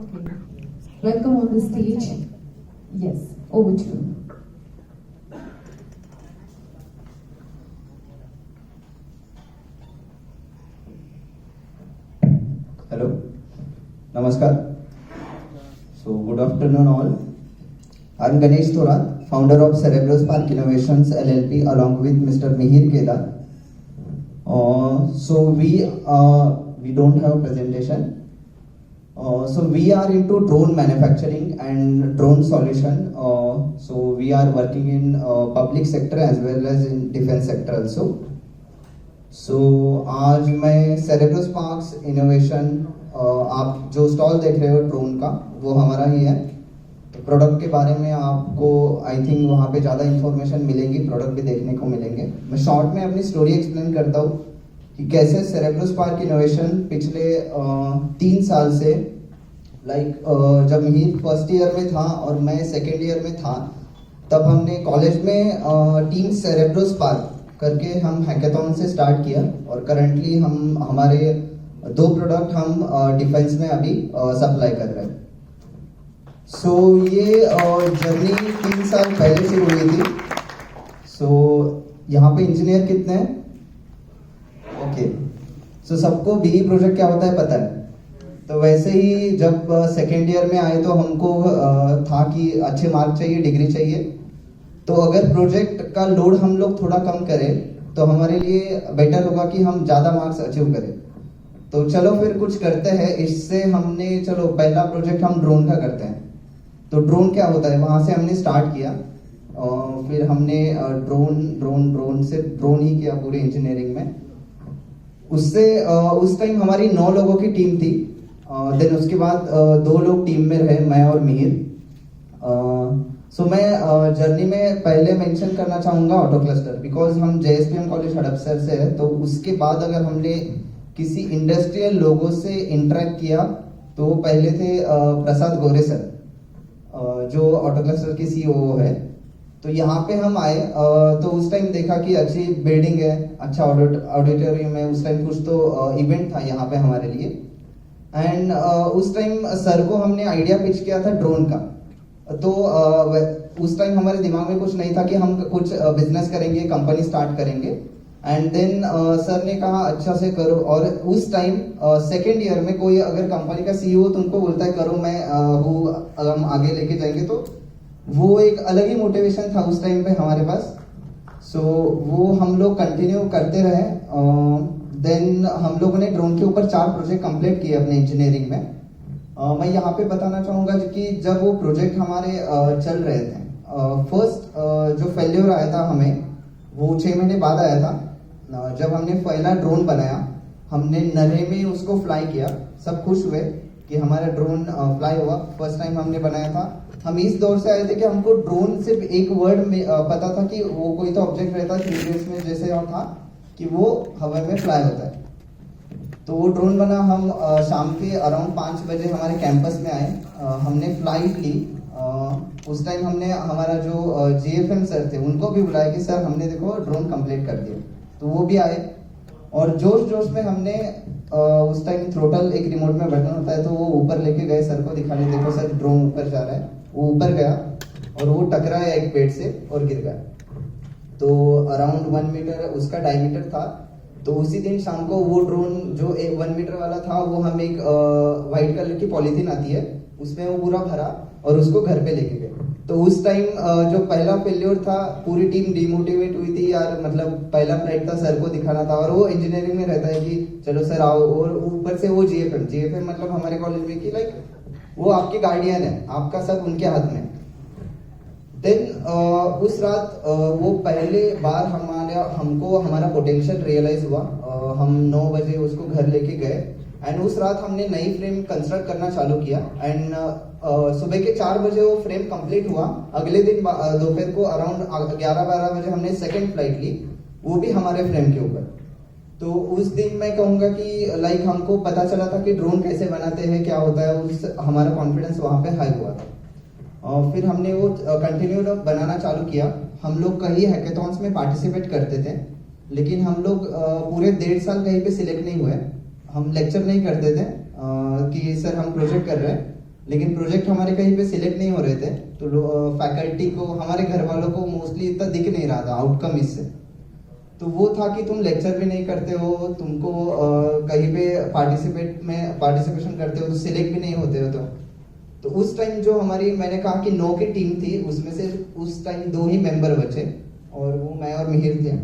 Okay. Welcome on the stage. Yes, over to you. Hello, Namaskar. So, good afternoon all. I'm Ganesh Thorat, founder of Cerebrospark Innovations LLP, along with Mr. Mihir Kedar. We don't have presentation. So we are into drone manufacturing and drone solution. So we are working in public sector as well as in defense sector also. So आज मैं सेरेब्रोस्पार्क्स innovation, आप जो stall देख रहे हो drone का, वो हमारा ही है. तो प्रोडक्ट के बारे में आपको आई थिंक वहाँ पे ज़्यादा इन्फॉर्मेशन मिलेंगी, प्रोडक्ट भी देखने को मिलेंगे. मैं शॉर्ट में अपनी स्टोरी एक्सप्लेन करता हूँ कि कैसे सेरेब्रोस्पार्क इनोवेशन पिछले 3 साल से जब मिहिर फर्स्ट ईयर में था और मैं सेकेंड ईयर में था, तब हमने कॉलेज में टीम सेरेब्रोस्पार्क करके हम हैकेथॉन से स्टार्ट किया. और करंटली हम हमारे 2 प्रोडक्ट हम डिफेंस में अभी सप्लाई कर रहे हैं. सो ये जर्नी 3 साल पहले शुरू हुई थी. सो यहाँ पे इंजीनियर कितने हैं? ओके. सो सबको बीई प्रोजेक्ट क्या होता है पता है. तो वैसे ही जब सेकेंड ईयर में आए तो हमको था कि अच्छे मार्क चाहिए, डिग्री चाहिए. तो अगर प्रोजेक्ट का लोड हम लोग थोड़ा कम करें तो हमारे लिए बेटर होगा कि हम ज़्यादा मार्क्स अचीव करें. तो चलो फिर कुछ करते हैं. इससे हमने चलो पहला प्रोजेक्ट हम ड्रोन का करते हैं. तो ड्रोन क्या होता है वहाँ से हमने स्टार्ट किया. फिर हमने ड्रोन से ड्रोन ही किया पूरी इंजीनियरिंग में. उससे उस टाइम हमारी 9 लोगों की टीम थी. देन उसके बाद 2 लोग टीम में रहे, मैं और मिहिर. सो मैं जर्नी में पहले मेंशन करना चाहूँगा ऑटो क्लस्टर, बिकॉज हम JSPM कॉलेज हड़पसर से है. तो उसके बाद अगर हमने किसी इंडस्ट्रियल लोगों से इंटरेक्ट किया तो वो पहले थे प्रसाद गोरे सर, जो ऑटो क्लस्टर के CEO है. तो यहाँ पे हम आए तो उस टाइम देखा कि अच्छी बिल्डिंग है, अच्छा ऑडिटोरियम है. उस टाइम कुछ तो इवेंट था यहाँ पे हमारे लिए. एंड उस टाइम सर को हमने आइडिया पिच किया था ड्रोन का. तो उस टाइम हमारे दिमाग में कुछ नहीं था कि हम कुछ बिजनेस करेंगे, कंपनी स्टार्ट करेंगे. एंड देन सर ने कहा अच्छा से करो. और उस टाइम सेकेंड ईयर में कोई अगर कंपनी का CEO तुमको बोलता है करो, मैं हम आगे लेके जाएंगे, तो वो एक अलग ही मोटिवेशन था उस टाइम पे हमारे पास. सो वो हम लोग कंटिन्यू करते रहे. देन हम लोगों ने ड्रोन के ऊपर 4 प्रोजेक्ट कंप्लीट किए अपने इंजीनियरिंग में. मैं यहाँ पे बताना चाहूँगा कि जब वो प्रोजेक्ट हमारे चल रहे थे, फर्स्ट जो फेल्योर आया था हमें, वो 6 महीने बाद आया था. जब हमने पहला ड्रोन बनाया, हमने नरे में उसको फ्लाई किया. सब खुश हुए कि हमारा ड्रोन फ्लाई हुआ. फर्स्ट टाइम हमने बनाया था. हम इस दौर से आए थे कि हमको ड्रोन सिर्फ एक वर्ड में पता था कि वो कोई तो ऑब्जेक्ट रहता है 3D में, जैसे और था कि वो हवा में फ्लाई होता है. तो वो ड्रोन बना. हम शाम के अराउंड 5 बजे हमारे कैंपस में आए. हमने फ्लाइट ली. उस टाइम हमने हमारा जो GFM सर थे उनको भी बुलाया कि सर हमने देखो ड्रोन कंप्लीट कर दिया. तो वो भी आए और जोश में हमने उस टाइम थ्रोटल एक रिमोट में बटन होता है, तो वो ऊपर लेके गए सर को दिखाने, देखो सर ड्रोन ऊपर जा रहा है. वो ऊपर गया और वो टकराया एक पेड़ से और गिर गया. तो अराउंड 1 मीटर उसका डायमीटर था. तो उसी दिन शाम को वो ड्रोन जो 1 मीटर वाला था, वो हम एक व्हाइट कलर की पॉलीथीन आती है उसमें वो पूरा भरा और उसको घर पे लेके गए. तो उस टाइम जो पहला फेल्योर था, पूरी टीम डिमोटिवेट हुई थी यार. मतलब पहला फ्लाइट था, सर को दिखाना था. और वो इंजीनियरिंग में रहता है कि चलो सर आओ. और ऊपर से वो GFM मतलब हमारे कॉलेज में कि वो आपके गार्डियन है, आपका सब उनके हाथ में. देन उस रात वो पहले बार हमको हमारा पोटेंशियल रियलाइज हुआ. हम 9 बजे उसको घर लेके गए. एंड उस रात हमने नई फ्रेम कंस्ट्रक्ट करना चालू किया. एंड सुबह के 4 बजे वो फ्रेम कंप्लीट हुआ. अगले दिन दोपहर को अराउंड 11-12 बजे हमने सेकेंड फ्लाइट ली, वो भी हमारे फ्रेम के ऊपर. तो उस दिन मैं कहूँगा कि हमको पता चला था कि ड्रोन कैसे बनाते हैं, क्या होता है. हमारा कॉन्फिडेंस वहाँ पे हाई हुआ था. फिर हमने वो कंटिन्यू बनाना चालू किया. हम लोग कई हैकेथॉन्स में पार्टिसिपेट करते थे, लेकिन हम लोग पूरे 1.5 साल कहीं पे सिलेक्ट नहीं हुए. हम लेक्चर नहीं करते थे कि सर हम प्रोजेक्ट कर रहे हैं. लेकिन प्रोजेक्ट हमारे कहीं पे सिलेक्ट नहीं हो रहे थे, तो फैकल्टी को, हमारे घर वालों को मोस्टली इतना दिख नहीं रहा था आउटकम इससे। तो वो था कि तुम लेक्चर भी नहीं करते हो, तुमको कहीं पे पार्टिसिपेशन करते हो तो सिलेक्ट भी नहीं होते हो। तो उस टाइम जो हमारी, मैंने कहा कि 9 की टीम थी, उसमें से उस टाइम 2 ही मेंबर बचे और वो मैं और मिहिर थे।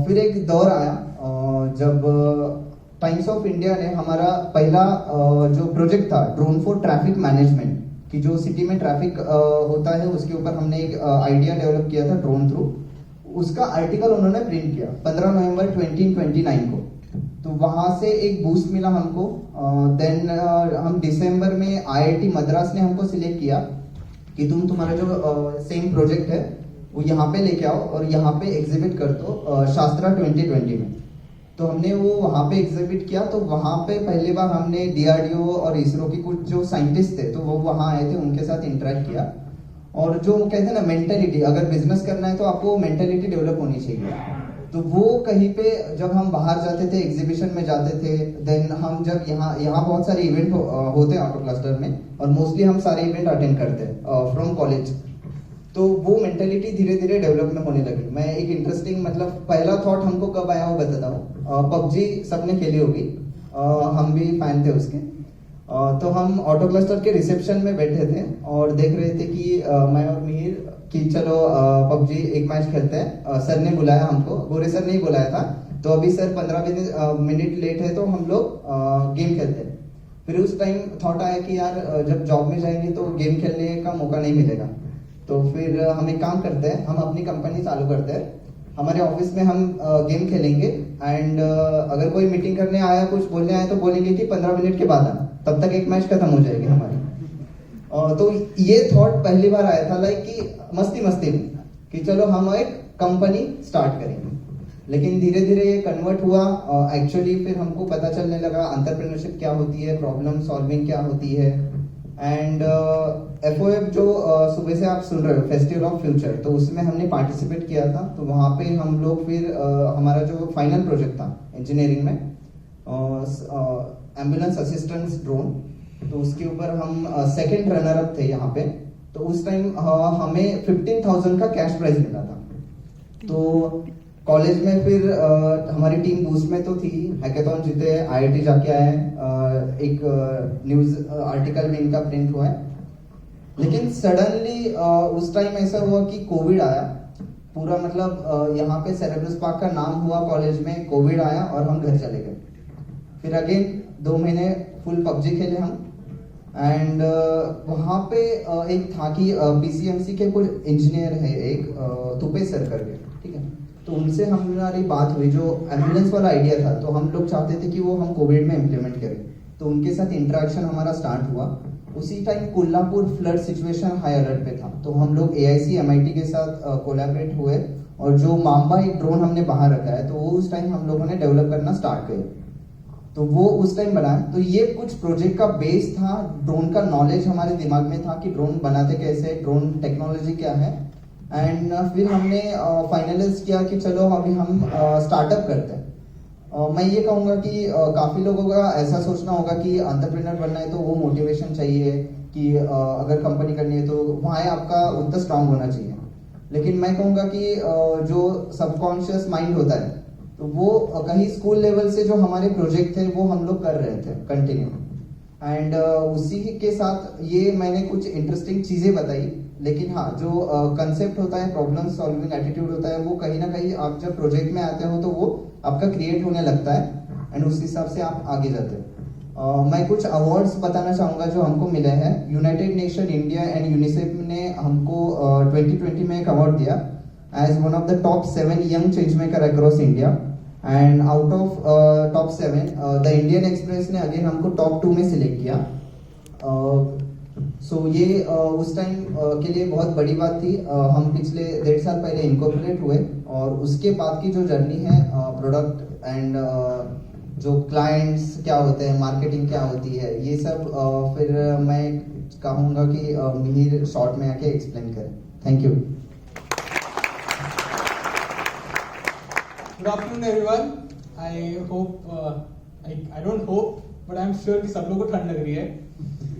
फिर एक दौर आया जब टाइम्स ऑफ इंडिया ने हमारा पहला जो प्रोजेक्ट था ड्रोन फॉर ट्रैफिक मैनेजमेंट, कि जो सिटी में ट्रैफिक होता है उसके ऊपर हमने एक आइडिया डेवलप किया था ड्रोन थ्रू, उसका आर्टिकल उन्होंने प्रिंट किया 15 नवंबर 2029 को। तो वहां से एक बूस्ट मिला हमको। देन हम दिसंबर में आईआईटी मद्रास ने हमको सिलेक्ट किया कि तुम्हारा जो सेम प्रोजेक्ट है वो यहाँ पे लेके आओ और यहाँ पे एग्जिबिट कर दो शास्त्रा 2020 में। तो हमने वो वहाँ पे एग्जिबिट किया। तो वहाँ पे पहली बार हमने डीआरडीओ और इसरो की कुछ जो साइंटिस्ट थे तो वो वहाँ आए थे, उनके साथ इंटरेक्ट किया। और जो कहते हैं ना मेंटेलिटी, अगर बिजनेस करना है तो आपको मेंटेलिटी डेवलप होनी चाहिए। तो वो कहीं पे जब हम बाहर जाते थे, एग्जीबिशन में जाते थे, देन हम जब यहाँ बहुत सारे इवेंट होते हैं ऑटो क्लस्टर में, और मोस्टली हम सारे इवेंट अटेंड करते हैं फ्रॉम कॉलेज। तो वो मेंटेलिटी धीरे धीरे डेवलप में होने लगी। मैं एक इंटरेस्टिंग, मतलब पहला थॉट हमको कब आया वो बताता हूँ। पबजी सबने खेली होगी, हम भी फैन थे उसके। तो हम ऑटो क्लस्टर के रिसेप्शन में बैठे थे और देख रहे थे कि मैं और मिहिर कि चलो पबजी एक मैच खेलते हैं। सर ने बुलाया हमको, गोरे सर ने ही बुलाया था। तो अभी सर 15 मिनट लेट है तो हम लोग गेम खेलते हैं। फिर उस टाइम थॉट आया कि यार जब जॉब में जाएंगे तो गेम खेलने का मौका नहीं मिलेगा। तो फिर हम एक काम करते हैं, हम अपनी कंपनी चालू करते हैं, हमारे ऑफिस में हम गेम खेलेंगे एंड अगर कोई मीटिंग करने आया, कुछ बोलने आया तो बोलेंगे कि 15 मिनट के बाद आना, तब तक एक मैच खत्म हो जाएगी हमारी। तो ये थॉट पहली बार आया था लाइक कि मस्ती में कि चलो हम एक कंपनी स्टार्ट करेंगे। लेकिन धीरे धीरे ये कन्वर्ट हुआ एक्चुअली। फिर हमको पता चलने लगा एंटरप्रेन्योरशिप क्या होती है, प्रॉब्लम सॉल्विंग क्या होती है। एंड FOF जो सुबह से आप सुन रहे हो, फेस्टिवल ऑफ फ्यूचर, तो उसमें हमने पार्टिसिपेट किया था। तो वहाँ पे हम लोग फिर हमारा जो फाइनल प्रोजेक्ट था इंजीनियरिंग में, एम्बुलेंस असिस्टेंस ड्रोन, तो उसके ऊपर हम सेकंड रनर अप थे यहाँ पे। तो उस टाइम हमें 15,000 का कैश प्राइज मिला था। तो कॉलेज में फिर हमारी टीम बूस्ट में तो थी, हैकेथॉन जीते, IIT जाके आए, एक न्यूज आर्टिकल में इनका प्रिंट हुआ है। लेकिन सडनली उस टाइम ऐसा हुआ कि कोविड आया पूरा, मतलब यहाँ पे सेरेब्रस पार्क का नाम हुआ कॉलेज में, कोविड आया और हम घर चले गए। फिर अगेन 2 महीने फुल पबजी खेले हम। एंड वहाँ पे एक था कि PCMC के कुछ इंजीनियर है, एक तुपे सर करके, ठीक है। तो उनसे हमारी बात हुई, जो एम्बुलेंस वाला आइडिया था, तो हम लोग चाहते थे कि वो हम कोविड में इम्प्लीमेंट करें। तो उनके साथ इंटरेक्शन हमारा स्टार्ट हुआ। उसी time Kolhapur flood situation high alert पे था। तो हम लोग AIC MIT के साथ कोलैबोरेट हुए और जो माम्बा एक ड्रोन हमने बाहर रखा है, तो वो उस टाइम हम लोगों ने डेवलप करना स्टार्ट किया। तो वो उस टाइम बना। तो ये कुछ प्रोजेक्ट का बेस था, ड्रोन का नॉलेज हमारे दिमाग में था कि ड्रोन बनाते कैसे, ड्रोन टेक्नोलॉजी क्या है। एंड फिर हमने फाइनलाइज किया कि चलो अभी हम स्टार्टअप करते हैं। मैं ये कहूँगा कि काफ़ी लोगों का ऐसा सोचना होगा कि एंटरप्रेन्योर बनना है तो वो मोटिवेशन चाहिए कि अगर कंपनी करनी है तो वहाँ आपका उतना स्ट्रांग होना चाहिए। लेकिन मैं कहूँगा कि जो सबकॉन्शियस माइंड होता है, तो वो कहीं स्कूल लेवल से जो हमारे प्रोजेक्ट थे वो हम लोग कर रहे थे कंटिन्यू। एंड उसी के साथ ये मैंने कुछ इंटरेस्टिंग चीज़ें बताई। लेकिन हाँ, जो कंसेप्ट होता है, प्रॉब्लम सॉल्विंग एटीट्यूड होता है, वो कहीं ना कहीं आप जब प्रोजेक्ट में आते हो तो वो आपका क्रिएट होने लगता है एंड उस हिसाब से आप आगे जाते हो। मैं कुछ अवार्ड्स बताना चाहूँगा जो हमको मिले हैं। United Nation India and UNICEF ने हमको 2020 में एक अवार्ड दिया as one of the top 7 young change maker across India. And out of top 7 the Indian Express ने अगेन हमको टॉप 2 में सिलेक्ट किया। सो ये उस टाइम के लिए बहुत बड़ी बात थी। हम पिछले 1.5 साल पहले इनकॉर्पोरेट हुए और उसके बाद की जो जर्नी है, प्रोडक्ट एंड जो क्लाइंट्स क्या होते हैं, मार्केटिंग क्या होती है, ये सब फिर मैं कहूँगा कि मिहिर शॉर्ट में आके एक्सप्लेन करें। Thank you. Good afternoon everyone. I hope, I don't hope but I am sure कि सब लोगों को ठंड लग रही है।